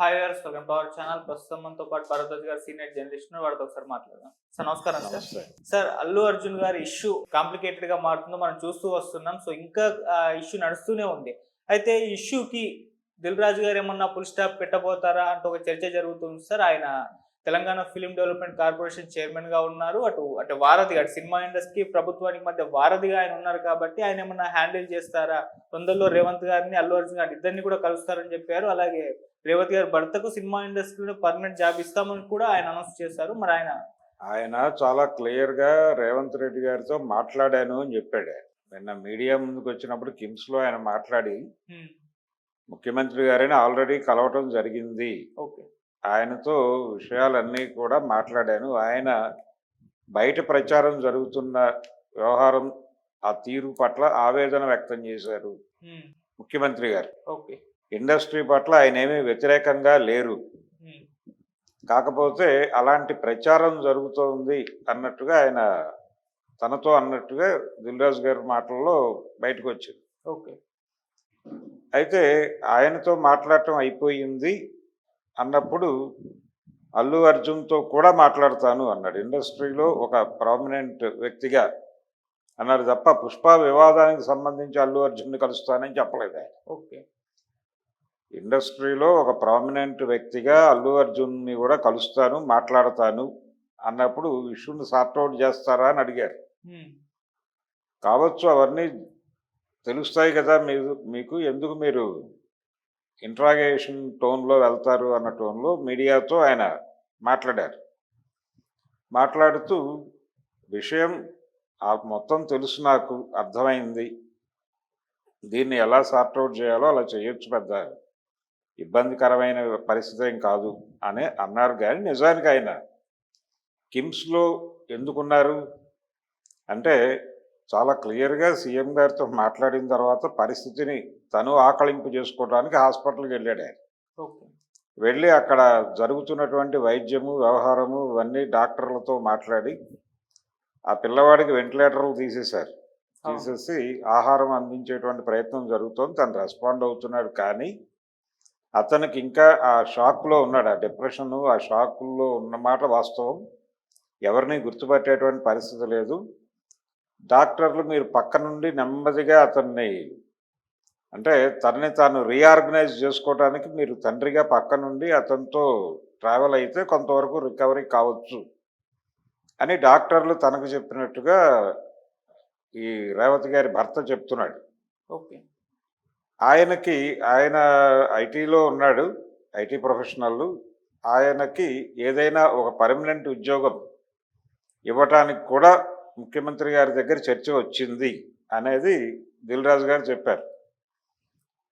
Hi viewers, welcome to our channel. ప్రస్తుతం మనతో పాటు భరద్వాజ్ గారు సీనియర్ జర్నలిస్ట్ వాడితో ఒకసారి మాట్లాడదాం. సార్ నమస్కారం. సార్ నమస్తే. సార్ అల్లు అర్జున్ గారి ఇష్యూ కాంప్లికేటెడ్ గా మారుతుందో మనం చూస్తూ వస్తున్నాం. సో ఇంకా ఇష్యూ నడుస్తూనే ఉంది. అయితే ఈ ఇష్యూకి దిల్ రాజు గారు ఏమన్నా ఫుల్ స్టాప్ పెట్టబోతారా అంటూ ఒక చర్చ జరుగుతుంది సార్. ఆయన Telangana film development corporation chairman గా ఉన్నారు. అటు వారధిగా, అటు సినిమా ఇండస్ట్రీ ప్రభుత్వానికి మధ్య వారధిగా ఆయన ఉన్నారు కాబట్టి ఆయన ఏమన్నా హ్యాండిల్ చేస్తారా? తొందరలో రేవంత్ గారిని, అల్లు అర్జున్ గారిని ఇద్దరిని కూడా కలుస్తారని చెప్పారు. అలాగే రేవతి గారి భర్తకు సినిమా ఇండస్ట్రీలో పర్మనెంట్ జాబ్ ఇస్తామని కూడా ఆయన అనౌన్స్ చేశారు. మరి ఆయన చాలా క్లియర్ గా రేవంత్ రెడ్డి గారితో మాట్లాడాను అని చెప్పాడు. నిన్న మీడియా ముందుకు వచ్చినప్పుడు కిమ్స్ లో ఆయన మాట్లాడి ముఖ్యమంత్రి గారిని ఆల్రెడీ కలవటం జరిగింది, ఆయనతో విషయాలన్నీ కూడా మాట్లాడాను, ఆయన బయట ప్రచారం జరుగుతున్న వ్యవహారం ఆ తీరు పట్ల ఆవేదన వ్యక్తం చేశారు ముఖ్యమంత్రి గారు. ఇండస్ట్రీ పట్ల ఆయన ఏమీ వ్యతిరేకంగా లేరు, కాకపోతే అలాంటి ప్రచారం జరుగుతోంది అన్నట్టుగా ఆయన తనతో అన్నట్టుగా దిల్ రాజు గారి మాటల్లో బయటకు వచ్చింది. అయితే ఆయనతో మాట్లాడటం అయిపోయింది అన్నప్పుడు అల్లు అర్జున్తో కూడా మాట్లాడతాను అన్నాడు. ఇండస్ట్రీలో ఒక ప్రామినెంట్ వ్యక్తిగా అన్నారు తప్ప పుష్ప వివాదానికి సంబంధించి అల్లు అర్జున్ని కలుస్తానని చెప్పలేదు ఆయన. ఇండస్ట్రీలో ఒక ప్రామినెంట్ వ్యక్తిగా అల్లు అర్జున్ని కూడా కలుస్తాను, మాట్లాడతాను అన్నప్పుడు ఇష్యూని సార్ట్అవుట్ చేస్తారా అని అడిగారు. కావచ్చు, అవన్నీ తెలుస్తాయి కదా మీకు ఎందుకు మీరు ఇంట్రాగేషన్ టోన్లో వెళ్తారు అన్న టోన్లో మీడియాతో ఆయన మాట్లాడారు. మాట్లాడుతూ విషయం మొత్తం తెలుసు, నాకు అర్థమైంది, దీన్ని ఎలా సార్ట్అవుట్ చేయాలో అలా చేయొచ్చు, పెద్ద ఇబ్బందికరమైన పరిస్థితి ఏం కాదు అని అన్నారు. కానీ నిజానికి ఆయన కిమ్స్లో ఎందుకున్నారు అంటే చాలా క్లియర్గా సీఎం గారితో మాట్లాడిన తర్వాత పరిస్థితిని తను ఆకళింపు చేసుకోవడానికి హాస్పిటల్కి వెళ్ళాడు ఆయన. వెళ్ళి అక్కడ జరుగుతున్నటువంటి వైద్యము వ్యవహారము ఇవన్నీ డాక్టర్లతో మాట్లాడి ఆ పిల్లవాడికి వెంటిలేటర్లు తీసేశారు. తీసేసి ఆహారం అందించేటువంటి ప్రయత్నం జరుగుతోంది, తను రెస్పాండ్ అవుతున్నాడు. కానీ అతనికి ఇంకా ఆ షాక్లో ఉన్నాడు, ఆ డిప్రెషన్ ఆ షాక్లో ఉన్నమాట వాస్తవం, ఎవరిని గుర్తుపట్టేటువంటి పరిస్థితి లేదు. డాక్టర్లు మీరు పక్క నుండి నెమ్మదిగా అతన్ని అంటే తనని తాను రీఆర్గనైజ్ చేసుకోవడానికి మీరు తండ్రిగా పక్క నుండి అతనితో ట్రావెల్ అయితే కొంతవరకు రికవరీ కావచ్చు అని డాక్టర్లు తనకు చెప్పినట్టుగా ఈ రేవతి గారి భర్త చెప్తున్నాడు. ఆయన ఐటీలో ఉన్నాడు, ఐటీ ప్రొఫెషనల్. ఆయనకి ఏదైనా ఒక పర్మనెంట్ ఉద్యోగం ఇవ్వటానికి కూడా ముఖ్యమంత్రి గారి దగ్గర చర్చ వచ్చింది అనేది దిల్ రాజు గారు చెప్పారు.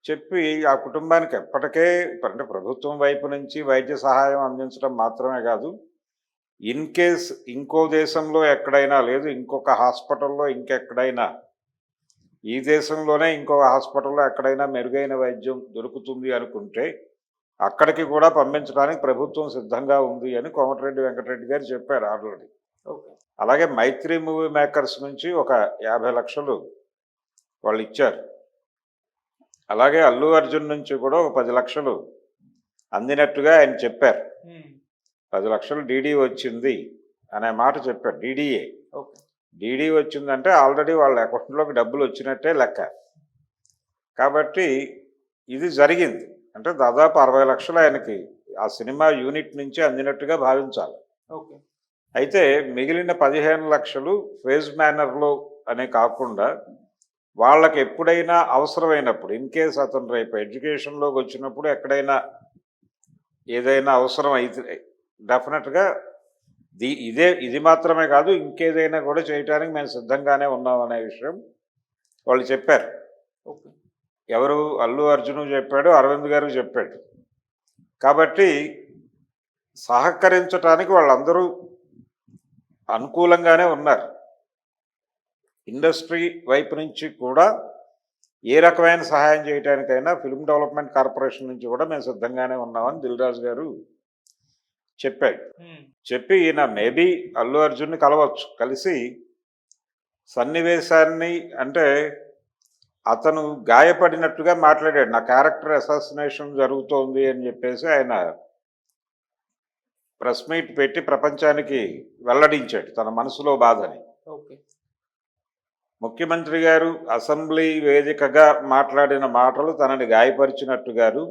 చెప్పి ఆ కుటుంబానికి ఎప్పటికే అంటే ప్రభుత్వం వైపు నుంచి వైద్య సహాయం అందించడం మాత్రమే కాదు, ఇన్ కేస్ ఇంకో దేశంలో ఎక్కడైనా లేదు, ఇంకొక హాస్పిటల్లో ఇంకెక్కడైనా, ఈ దేశంలోనే ఇంకో హాస్పిటల్లో ఎక్కడైనా మెరుగైన వైద్యం దొరుకుతుంది అనుకుంటే అక్కడికి కూడా పంపించడానికి ప్రభుత్వం సిద్ధంగా ఉంది అని కోమటిరెడ్డి వెంకటరెడ్డి గారు చెప్పారు ఆల్రెడీ. అలాగే మైత్రి మూవీ మేకర్స్ నుంచి ఒక 50 లక్షలు వాళ్ళు ఇచ్చారు. అలాగే అల్లు అర్జున్ నుంచి కూడా ఒక 10 లక్షలు అందినట్టుగా ఆయన చెప్పారు. 10 లక్షలు డీడీ వచ్చింది అనే మాట చెప్పారు. డీడీ వచ్చిందంటే ఆల్రెడీ వాళ్ళ అకౌంట్లోకి డబ్బులు వచ్చినట్టే లెక్క. కాబట్టి ఇది జరిగింది అంటే దాదాపు 60 లక్షలు ఆయనకి ఆ సినిమా యూనిట్ నుంచి అందినట్టుగా భావించాలి. అయితే మిగిలిన 15 లక్షలు ఫేజ్ మేనర్లో అనే కాకుండా వాళ్ళకి ఎప్పుడైనా అవసరమైనప్పుడు, ఇన్ కేస్ అతను రేపు ఎడ్యుకేషన్లోకి వచ్చినప్పుడు ఎక్కడైనా ఏదైనా అవసరం అయితే డెఫినెట్గా ఇది మాత్రమే కాదు, ఇంకేదైనా కూడా చేయడానికి మేము సిద్ధంగానే ఉన్నామనే విషయం వాళ్ళు చెప్పారు. ఎవరు? అల్లు అర్జును చెప్పాడు, అరవింద్ గారు చెప్పాడు. కాబట్టి సహకరించడానికి వాళ్ళందరూ అనుకూలంగానే ఉన్నారు. ఇండస్ట్రీ వైపు నుంచి కూడా ఏ రకమైన సహాయం చేయడానికైనా ఫిల్మ్ డెవలప్మెంట్ కార్పొరేషన్ నుంచి కూడా మేము సిద్ధంగానే ఉన్నామని దిల్ రాజు గారు చెప్పాడు. చెప్పి ఈయన మేబీ అల్లు అర్జున్ని కలవచ్చు, కలిసి సన్నివేశాన్ని అంటే అతను గాయపడినట్టుగా మాట్లాడాడు. నా క్యారెక్టర్ అసాసినేషన్ జరుగుతోంది అని చెప్పేసి ఆయన ప్రెస్ మీట్ పెట్టి ప్రపంచానికి వెల్లడించాడు తన మనసులో బాధని. ఓకే. ముఖ్యమంత్రి గారు అసెంబ్లీ వేదికగా మాట్లాడిన మాటలు తనని గాయపరిచినట్టుగాను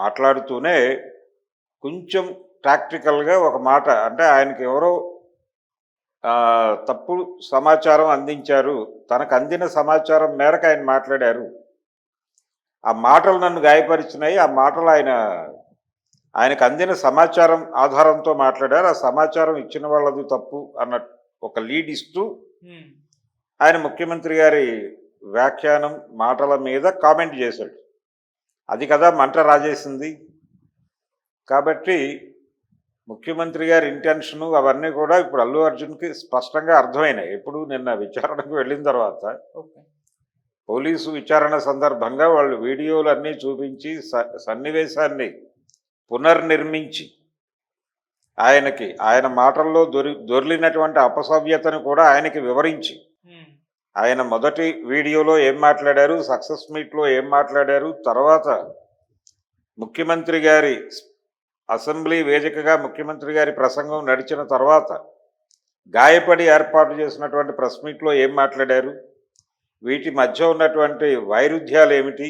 మాట్లాడుతూనే కొంచెం టాక్టికల్గా ఒక మాట, అంటే ఆయనకి ఎవరో తప్పుడు సమాచారం అందించారు, తనకు అందిన సమాచారం మేరకు ఆయన మాట్లాడారు, ఆ మాటలు నన్ను గాయపరిచినాయి, ఆ మాటలు ఆయనకు అందిన సమాచారం ఆధారంతో మాట్లాడారు, ఆ సమాచారం ఇచ్చిన వాళ్ళది తప్పు అన్న ఒక లీడ్ ఇస్తూ ఆయన ముఖ్యమంత్రి గారి వ్యాఖ్యానం మాటల మీద కామెంట్ చేశాడు. అది కదా మంట రాజేసింది. కాబట్టి ముఖ్యమంత్రి గారి ఇంటెన్షను అవన్నీ కూడా ఇప్పుడు అల్లు అర్జున్కి స్పష్టంగా అర్థమైనాయి. ఎప్పుడు నిన్న విచారణకు వెళ్ళిన తర్వాత పోలీసు విచారణ సందర్భంగా వాళ్ళు వీడియోలు అన్నీ చూపించి సన్నివేశాన్ని పునర్నిర్మించి ఆయన మాటల్లో దొర్లినటువంటి అపసవ్యతను కూడా ఆయనకి వివరించి, ఆయన మొదటి వీడియోలో ఏం మాట్లాడారు, సక్సెస్ మీట్లో ఏం మాట్లాడారు, తర్వాత ముఖ్యమంత్రి గారి అసెంబ్లీ వేదికగా ముఖ్యమంత్రి గారి ప్రసంగం నడిచిన తర్వాత గాయపడి ఏర్పాటు చేసినటువంటి ప్రెస్ మీట్లో ఏం మాట్లాడారు, వీటి మధ్య ఉన్నటువంటి వైరుధ్యాలు ఏమిటి,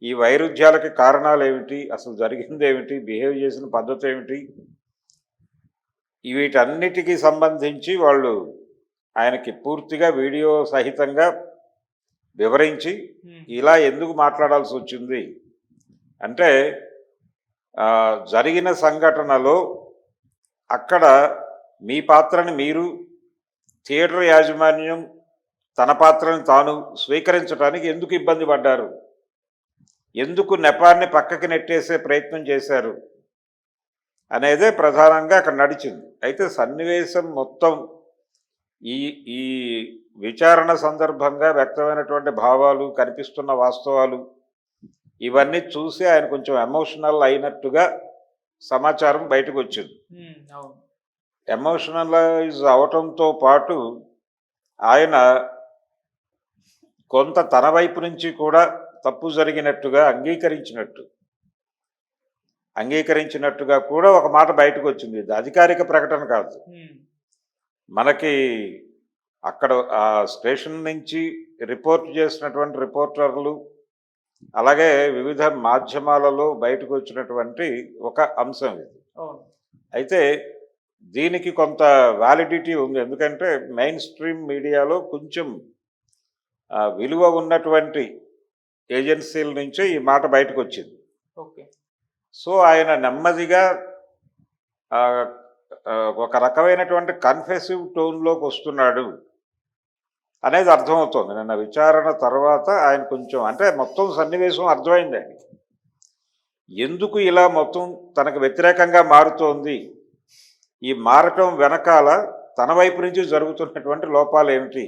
ఈ వైరుధ్యాలకి కారణాలు ఏమిటి, అసలు జరిగింది ఏమిటి, బిహేవ్ చేసిన పద్ధతి ఏమిటి, వీటన్నిటికీ సంబంధించి వాళ్ళు ఆయనకి పూర్తిగా వీడియో సహితంగా వివరించి ఇలా ఎందుకు మాట్లాడాల్సి వచ్చింది అంటే, జరిగిన సంఘటనలో అక్కడ మీ పాత్రని మీరు, థియేటర్ యాజమాన్యం తన పాత్రని తాను స్వీకరించడానికి ఎందుకు ఇబ్బంది పడ్డారు, ఎందుకు నెపాన్ని పక్కకి నెట్టేసే ప్రయత్నం చేశారు అనేదే ప్రధానంగా అక్కడ నడిచింది. అయితే సన్నివేశం మొత్తం ఈ విచారణ సందర్భంగా వ్యక్తమైనటువంటి భావాలు, కనిపిస్తున్న వాస్తవాలు ఇవన్నీ చూసి ఆయన కొంచెం ఎమోషనల్ అయినట్టుగా సమాచారం బయటకు వచ్చింది. ఎమోషనలైజ్ అవటంతో పాటు ఆయన కొంత తన వైపు నుంచి కూడా తప్పు జరిగినట్టుగా అంగీకరించినట్టుగా కూడా ఒక మాట బయటకు వచ్చింది. ఇది అధికారిక ప్రకటన కాదు. మనకి అక్కడ ఆ స్టేషన్ నుంచి రిపోర్ట్ చేసినటువంటి రిపోర్టర్లు, అలాగే వివిధ మాధ్యమాలలో బయటకు వచ్చినటువంటి ఒక అంశం ఇది. అయితే దీనికి కొంత వ్యాలిడిటీ ఉంది. ఎందుకంటే మెయిన్ స్ట్రీమ్ మీడియాలో కొంచెం విలువ ఉన్నటువంటి ఏజెన్సీల నుంచే ఈ మాట బయటకు వచ్చింది. సో ఆయన నెమ్మదిగా ఒక రకమైనటువంటి కన్ఫెసివ్ టోన్లోకి వస్తున్నాడు అనేది అర్థమవుతుంది. నిన్న విచారణ తర్వాత ఆయన కొంచెం, అంటే మొత్తం సన్నివేశం అర్థమైంది ఆయనకి, ఎందుకు ఇలా మొత్తం తనకు వ్యతిరేకంగా మారుతోంది, ఈ మారటం వెనకాల తన వైపు నుంచి జరుగుతున్నటువంటి లోపాలు ఏమిటి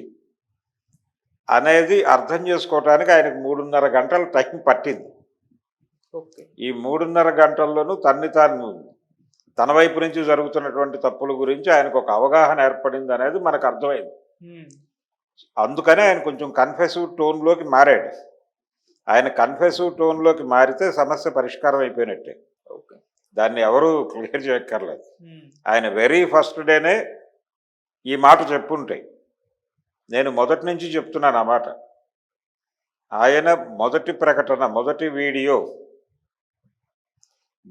అనేది అర్థం చేసుకోవటానికి ఆయనకు 3.5 గంటల టైం పట్టింది. ఈ 3.5 గంటల్లోనూ తన వైపు నుంచి జరుగుతున్నటువంటి తప్పుల గురించి ఆయనకు ఒక అవగాహన ఏర్పడింది అనేది మనకు అర్థమైంది. అందుకనే ఆయన కొంచెం కన్ఫెసివ్ టోన్లోకి మారాడు. ఆయన కన్ఫెసివ్ టోన్లోకి మారితే సమస్య పరిష్కారం అయిపోయినట్టే, దాన్ని ఎవరూ క్లియర్ చేయక్కర్లేదు. ఆయన వెరీ ఫస్ట్ డేనే ఈ మాట చెప్పుంటాయి. నేను మొదటి నుంచి చెప్తున్నాను ఆ మాట. ఆయన మొదటి ప్రకటన, మొదటి వీడియో,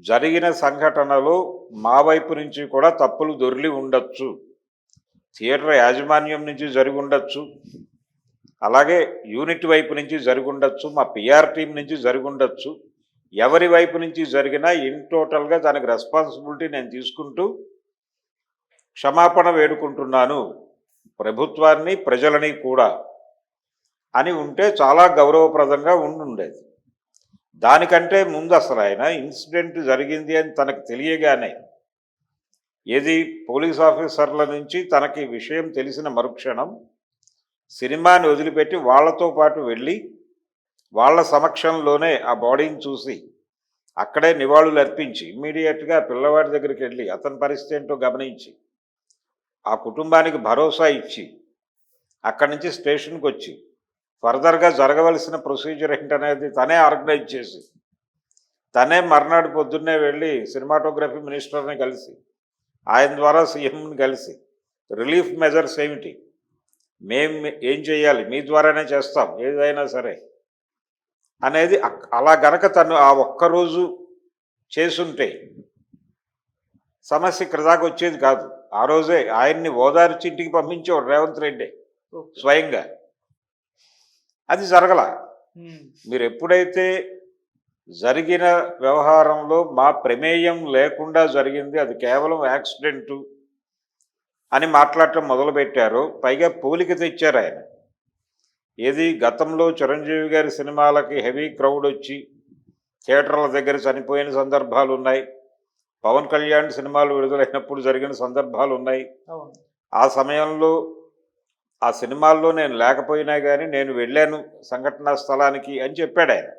జరిగిన సంఘటనలో మా వైపు నుంచి కూడా తప్పులు దొర్లి ఉండొచ్చు, థియేటర్ యాజమాన్యం నుంచి జరిగి ఉండొచ్చు, అలాగే యూనిట్ వైపు నుంచి జరిగి ఉండొచ్చు, మా పిఆర్ టీం నుంచి జరిగి ఉండొచ్చు, ఎవరి వైపు నుంచి జరిగినా ఇన్ టోటల్గా దానికి రెస్పాన్సిబిలిటీ నేను తీసుకుంటూ క్షమాపణ వేడుకుంటున్నాను ప్రభుత్వాన్ని, ప్రజలని కూడా అని ఉంటే చాలా గౌరవప్రదంగా ఉండేది. దానికంటే ముందు అసలు ఆయన ఇన్సిడెంట్ జరిగింది అని తనకు తెలియగానే, ఏది పోలీస్ ఆఫీసర్ల నుంచి తనకి విషయం తెలిసిన మరుక్షణం సినిమాని వదిలిపెట్టి వాళ్ళతో పాటు వెళ్ళి వాళ్ళ సమక్షంలోనే ఆ బాడీని చూసి అక్కడే నివాళులు అర్పించి ఇమ్మీడియట్గా పిల్లవాడి దగ్గరికి వెళ్ళి అతని పరిస్థితి ఏంటో గమనించి ఆ కుటుంబానికి భరోసా ఇచ్చి అక్కడి నుంచి స్టేషన్కి వచ్చి ఫర్దర్గా జరగవలసిన ప్రొసీజర్ ఏంటనేది తనే ఆర్గనైజ్ చేసి తనే మర్నాడు పొద్దున్నే వెళ్ళి సినిమాటోగ్రఫీ మినిస్టర్ని కలిసి ఆయన ద్వారా సీఎంని కలిసి రిలీఫ్ మెజర్స్ ఏమిటి, మేము ఏం చేయాలి, మీ ద్వారానే చేస్తాం ఏదైనా సరే అనేది అలా గనక తను ఆ ఒక్కరోజు చేసుంటే సమస్య ఇక్కడ దాకా వచ్చేది కాదు. ఆ రోజే ఆయన్ని ఓదార్చి ఇంటికి పంపించేవాడు రేవంత్ రెడ్డి స్వయంగా. అది జరగల. మీరు ఎప్పుడైతే జరిగిన వ్యవహారంలో మా ప్రమేయం లేకుండా జరిగింది, అది కేవలం యాక్సిడెంటు అని మాట్లాడటం మొదలుపెట్టారో, పైగా పోలిక తెచ్చారు ఆయన. ఏది గతంలో చిరంజీవి గారి సినిమాలకి హెవీ క్రౌడ్ వచ్చి థియేటర్ల దగ్గర చనిపోయిన సందర్భాలు ఉన్నాయి, పవన్ కళ్యాణ్ సినిమాలు విడుదలైనప్పుడు జరిగిన సందర్భాలు ఉన్నాయి. ఆ సమయంలో ఆ సినిమాల్లో నేను లేకపోయినా కానీ నేను వెళ్ళాను సంఘటనా స్థలానికి అని చెప్పాడు ఆయన.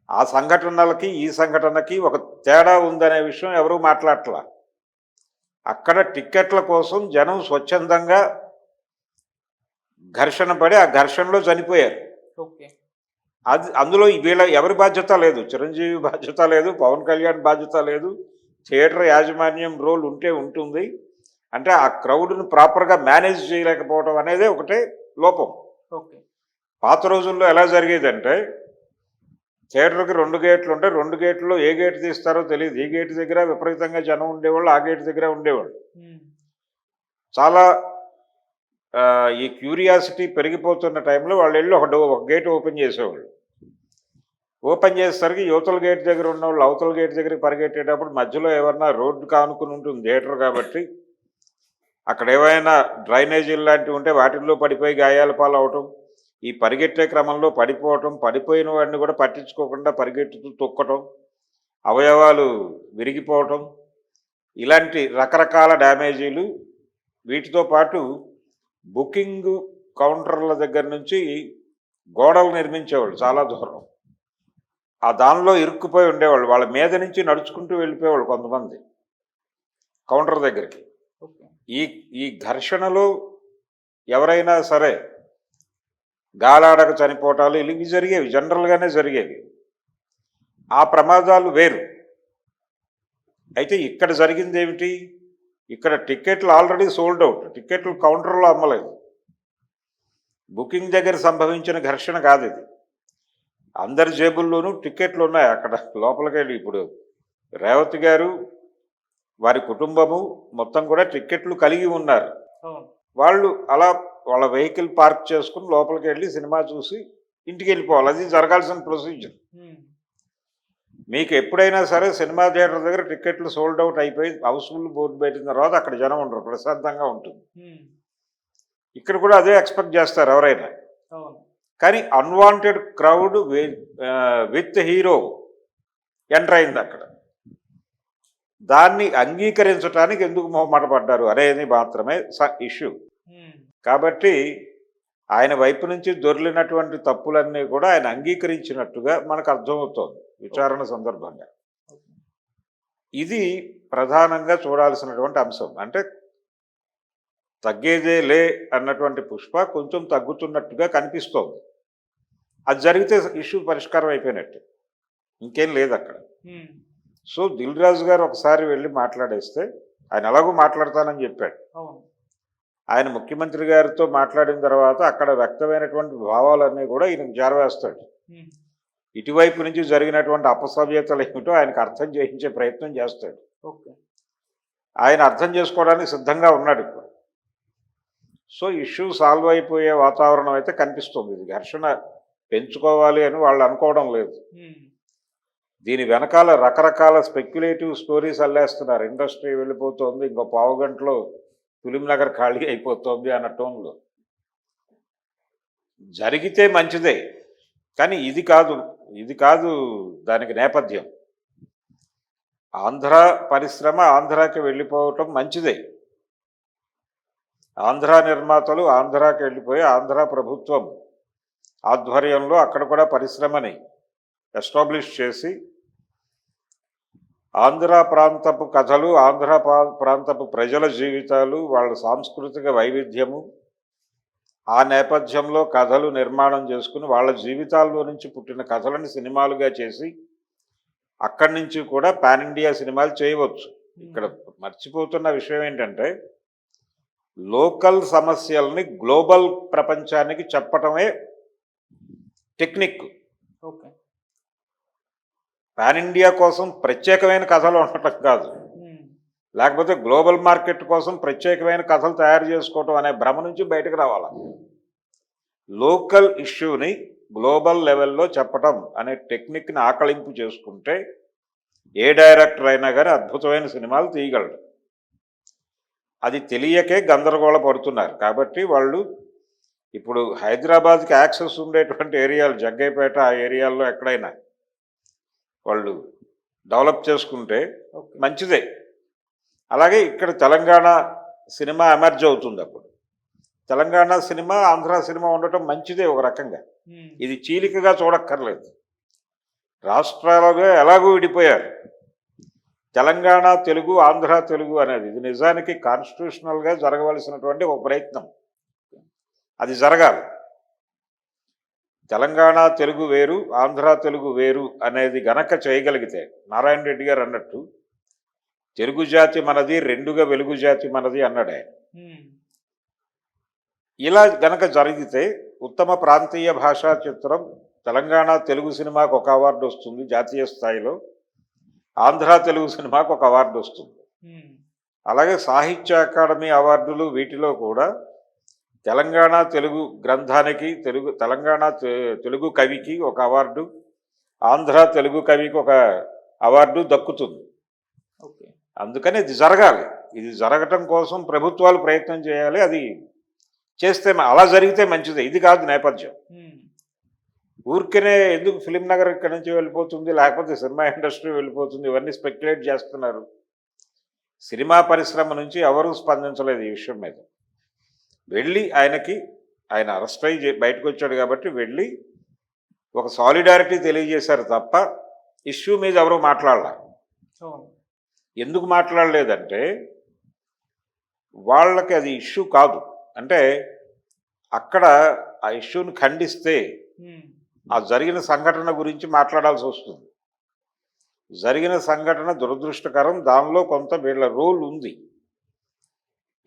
ఆ సంఘటనలకి ఈ సంఘటనకి ఒక తేడా ఉందనే విషయం ఎవరూ మాట్లాడట్లా. అక్కడ టిక్కెట్ల కోసం జనం స్వచ్ఛందంగా ఘర్షణ పడి ఆ ఘర్షణలో చనిపోయారు. అది అందులో వీళ్ళ ఎవరి బాధ్యత లేదు, చిరంజీవి బాధ్యత లేదు, పవన్ కళ్యాణ్ బాధ్యత లేదు. థియేటర్ యాజమాన్యం రోల్ ఉంటే ఉంటుంది. అంటే ఆ క్రౌడ్ను ప్రాపర్గా మేనేజ్ చేయలేకపోవడం అనేది ఒకటే లోపం. పాత రోజుల్లో ఎలా జరిగేదంటే థియేటర్కి 2 గేట్లు ఉంటే 2 గేట్లలో ఏ గేట్ తీస్తారో తెలియదు. ఈ గేట్ దగ్గర విపరీతంగా జనం ఉండేవాళ్ళు, ఆ గేట్ దగ్గర ఉండేవాళ్ళు. చాలా ఈ క్యూరియాసిటీ పెరిగిపోతున్న టైంలో వాళ్ళు వెళ్ళి ఒక గేట్ ఓపెన్ చేసేవాళ్ళు. ఓపెన్ చేసేసరికి యువతల గేట్ దగ్గర ఉన్న వాళ్ళు అవతల గేట్ దగ్గరికి పరిగెట్టేటప్పుడు మధ్యలో ఏమన్నా రోడ్డు కానుకుని ఉంటుంది థియేటర్ కాబట్టి, అక్కడ ఏమైనా డ్రైనేజీలు లాంటివి ఉంటే వాటిల్లో పడిపోయి గాయాల పాలు అవటం, ఈ పరిగెట్టే క్రమంలో పడిపోవటం, పడిపోయిన వాడిని కూడా పట్టించుకోకుండా పరిగెట్టుతూ తొక్కటం, అవయవాలు విరిగిపోవటం, ఇలాంటి రకరకాల డ్యామేజీలు. వీటితో పాటు బుకింగ్ కౌంటర్ల దగ్గర నుంచి గోడలు నిర్మించేవాళ్ళు చాలా దూరం, ఆ దానిలో ఇరుక్కుపోయి ఉండేవాళ్ళు. వాళ్ళ మీద నుంచి నడుచుకుంటూ వెళ్ళిపోయేవాళ్ళు కొంతమంది కౌంటర్ దగ్గరికి. ఈ ఘర్షణలో ఎవరైనా సరే గాలాడక చనిపోవటాలు ఇవి జరిగేవి, జనరల్గానే జరిగేవి. ఆ ప్రమాదాలు వేరు. అయితే ఇక్కడ జరిగింది ఏమిటి, ఇక్కడ టిక్కెట్లు ఆల్రెడీ సోల్డ్ అవుట్, టిక్కెట్లు కౌంటర్లో అమ్మలేదు. బుకింగ్ దగ్గర సంభవించిన ఘర్షణ కాదు ఇది. అందరి జేబుల్లోనూ టిక్కెట్లు ఉన్నాయి. అక్కడ లోపలికి వెళ్ళి ఇప్పుడు రేవతి గారు వారి కుటుంబము మొత్తం కూడా టిక్కెట్లు కలిగి ఉన్నారు. వాళ్ళు అలా వాళ్ళ వెహికల్ పార్క్ చేసుకుని లోపలికి వెళ్ళి సినిమా చూసి ఇంటికి వెళ్ళిపోవాలి. అది జరగాల్సిన ప్రొసీజర్. మీకు ఎప్పుడైనా సరే సినిమా థియేటర్ దగ్గర టిక్కెట్లు సోల్డ్ అవుట్ అయిపోయి హౌస్ఫుల్ బోర్డు పెట్టిన తర్వాత అక్కడ జనం ఉండరు, ప్రశాంతంగా ఉంటుంది. ఇక్కడ కూడా అదే ఎక్స్పెక్ట్ చేస్తారు ఎవరైనా. కానీ unwanted crowd with hero enter అయింది అక్కడ. దాన్ని అంగీకరించడానికి ఎందుకు మొహమాట పడ్డారు అనేది మాత్రమే ఇష్యూ. కాబట్టి ఆయన వైపు నుంచి దొర్లినటువంటి తప్పులన్నీ కూడా ఆయన అంగీకరించినట్టుగా మనకు అర్థమవుతోంది విచారణ సందర్భంగా. ఇది ప్రధానంగా చూడాల్సినటువంటి అంశం. అంటే తగ్గేదే లే అన్నటువంటి పుష్ప కొంచెం తగ్గుతున్నట్టుగా కనిపిస్తోంది. అది జరిగితే ఇష్యూ పరిష్కారం అయిపోయినట్టు, ఇంకేం లేదు అక్కడ. సో దిల్ రాజు గారు ఒకసారి వెళ్ళి మాట్లాడేస్తే, ఆయన ఎలాగో మాట్లాడతానని చెప్పాడు. ఆయన ముఖ్యమంత్రి గారితో మాట్లాడిన తర్వాత అక్కడ వ్యక్తమైనటువంటి భావాలన్నీ కూడా ఈయనకు చేరవేస్తాడు. ఇటువైపు నుంచి జరిగినటువంటి అపసవ్యతలు ఏమిటో ఆయనకు అర్థం చేయించే ప్రయత్నం చేస్తాడు. ఆయన అర్థం చేసుకోవడానికి సిద్ధంగా ఉన్నాడు ఇప్పుడు. సో ఇష్యూ సాల్వ్ అయిపోయే వాతావరణం అయితే కనిపిస్తుంది. ఇది ఘర్షణ పెంచుకోవాలి అని వాళ్ళు అనుకోవడం లేదు. దీని వెనకాల రకరకాల స్పెక్యులేటివ్ స్టోరీస్ అల్లేస్తున్నారు. ఇండస్ట్రీ వెళ్ళిపోతుంది, ఇంకో పావు గంటలో ఫిలిం నగర్ ఖాళీ అయిపోతుంది అన్న టోన్లో. జరిగితే మంచిదే, కానీ ఇది కాదు దానికి నేపథ్యం. ఆంధ్ర పరిశ్రమ ఆంధ్రాకి వెళ్ళిపోవటం మంచిదే. ఆంధ్ర నిర్మాతలు ఆంధ్రాకి వెళ్ళిపోయి ఆంధ్ర ప్రభుత్వం ఆధ్వర్యంలో అక్కడ కూడా పరిశ్రమని ఎస్టాబ్లిష్ చేసి ఆంధ్ర ప్రాంతపు కథలు, ఆంధ్ర ప్రాంతపు ప్రజల జీవితాలు, వాళ్ళ సాంస్కృతిక వైవిధ్యము, ఆ నేపథ్యంలో కథలు నిర్మాణం చేసుకుని వాళ్ళ జీవితాల్లో నుంచి పుట్టిన కథలను సినిమాలుగా చేసి అక్కడి నుంచి కూడా పాన్ ఇండియా సినిమాలు చేయవచ్చు. ఇక్కడ మర్చిపోతున్న విషయం ఏంటంటే లోకల్ సమస్యల్ని గ్లోబల్ ప్రపంచానికి చెప్పటమే టెక్నిక్. ఓకే. పాన్ ఇండియా కోసం ప్రత్యేకమైన కథలు ఉండటం కాదు, లేకపోతే గ్లోబల్ మార్కెట్ కోసం ప్రత్యేకమైన కథలు తయారు చేసుకోవటం అనే భ్రమ నుంచి బయటకు రావాలి. లోకల్ ఇష్యూని గ్లోబల్ లెవెల్లో చెప్పటం అనే టెక్నిక్ని ఆకలింపు చేసుకుంటే ఏ డైరెక్టర్ అయినా కానీ అద్భుతమైన సినిమాలు తీయగలడు. అది తెలియకే గందరగోళ పడుతున్నారు. కాబట్టి వాళ్ళు ఇప్పుడు హైదరాబాద్కి యాక్సెస్ ఉండేటువంటి ఏరియాలు, జగ్గైపేట ఆ ఏరియాల్లో ఎక్కడైనా వాళ్ళు డెవలప్ చేసుకుంటే మంచిదే. అలాగే ఇక్కడ తెలంగాణ సినిమా ఎమర్జ్ అవుతుంది. అప్పుడు తెలంగాణ సినిమా ఆంధ్ర సినిమా ఉండటం మంచిదే ఒక రకంగా. ఇది చీలికగా చూడక్కర్లేదు. రాష్ట్రాలుగా ఎలాగూ విడిపోయారు. తెలంగాణ తెలుగు, ఆంధ్ర తెలుగు అనేది ఇది నిజానికి కాన్స్టిట్యూషనల్గా జరగవలసినటువంటి ఒక ప్రయత్నం. అది జరగాలి. తెలంగాణ తెలుగు వేరు, ఆంధ్ర తెలుగు వేరు అనేది గనక చేయగలిగితే, నారాయణ రెడ్డి గారు అన్నట్టు తెలుగు జాతి మనది, రెండుగా వెలుగు జాతి మనది అన్నాడు ఆయన. ఇలా గనక జరిగితే ఉత్తమ ప్రాంతీయ భాషా చిత్రం తెలంగాణ తెలుగు సినిమాకు ఒక అవార్డు వస్తుంది జాతీయ స్థాయిలో, ఆంధ్ర తెలుగు సినిమాకు ఒక అవార్డు వస్తుంది. అలాగే సాహిత్య అకాడమీ అవార్డులు వీటిలో కూడా తెలంగాణ తెలుగు గ్రంథానికి, తెలంగాణ తెలుగు కవికి ఒక అవార్డు, ఆంధ్ర తెలుగు కవికి ఒక అవార్డు దక్కుతుంది. అందుకని ఇది జరగాలి. ఇది జరగటం కోసం ప్రభుత్వాలు ప్రయత్నం చేయాలి. అది చేస్తే అలా జరిగితే మంచిదే. ఇది కాదు నేపథ్యం. ఊరికనే ఎందుకు ఫిలిం నగర్ ఇక్కడి నుంచి వెళ్ళిపోతుంది, లేకపోతే సినిమా ఇండస్ట్రీ వెళ్ళిపోతుంది, ఇవన్నీ స్పెక్యులేట్ చేస్తున్నారు. సినిమా పరిశ్రమ నుంచి ఎవరూ స్పందించలేదు ఈ విషయం మీద. వెళ్ళి ఆయన అరెస్ట్ అయ్యి బయటకు వచ్చాడు కాబట్టి వెళ్ళి ఒక సాలిడారిటీ తెలియజేశారు తప్ప ఇష్యూ మీద ఎవరూ మాట్లాడలే. ఎందుకు మాట్లాడలేదంటే వాళ్ళకి అది ఇష్యూ కాదు. అంటే అక్కడ ఆ ఇష్యూని ఖండిస్తే ఆ జరిగిన సంఘటన గురించి మాట్లాడాల్సి వస్తుంది. జరిగిన సంఘటన దురదృష్టకరం, దానిలో కొంత వీళ్ళ రోల్ ఉంది.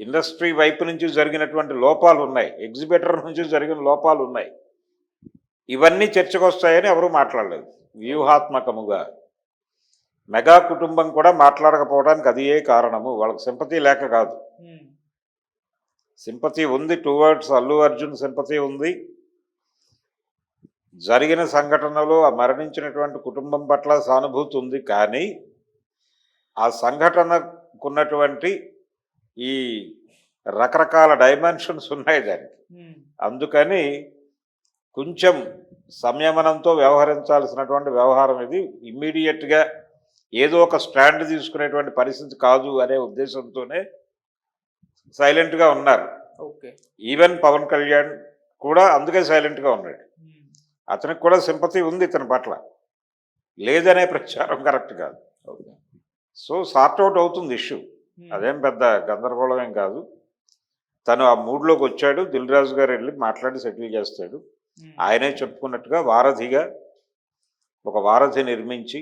ఇండస్ట్రీ వైపు నుంచి జరిగినటువంటి లోపాలు ఉన్నాయి, ఎగ్జిబిటర్ నుంచి జరిగిన లోపాలు ఉన్నాయి. ఇవన్నీ చర్చకు వస్తాయని ఎవరూ మాట్లాడలేదు. వ్యూహాత్మకముగా మెగా కుటుంబం కూడా మాట్లాడకపోవడానికి అది ఏ కారణము. వాళ్ళకి సింపతి లేక కాదు, సింపతి ఉంది. టువర్డ్స్ అల్లు అర్జున్ సింపతి ఉంది. జరిగిన సంఘటనలో ఆ మరణించినటువంటి కుటుంబం పట్ల సానుభూతి ఉంది. కానీ ఆ సంఘటనకున్నటువంటి ఈ రకరకాల డైమెన్షన్స్ ఉన్నాయి దానికి. అందుకని కొంచెం సంయమనంతో వ్యవహరించాల్సినటువంటి వ్యవహారం ఇది. ఇమ్మీడియట్గా ఏదో ఒక స్టాండ్ తీసుకునేటువంటి పరిస్థితి కాదు అనే ఉద్దేశంతోనే సైలెంట్గా ఉన్నారు. ఈవెన్ పవన్ కళ్యాణ్ కూడా అందుకే సైలెంట్గా ఉన్నాడు. అతనికి కూడా సింపతి ఉంది ఇతని పట్ల, లేదనే ప్రచారం కరెక్ట్ కాదు. సో సార్ట్అవుట్ అవుతుంది ఇష్యూ. అదేం పెద్ద గందరగోళం ఏం కాదు. తను ఆ మూడ్లోకి వచ్చాడు. దిల్ రాజు గారు వెళ్ళి మాట్లాడి సెటిల్ చేస్తాడు. ఆయనే చెప్పుకున్నట్టుగా వారధిగా ఒక వారధి నిర్మించి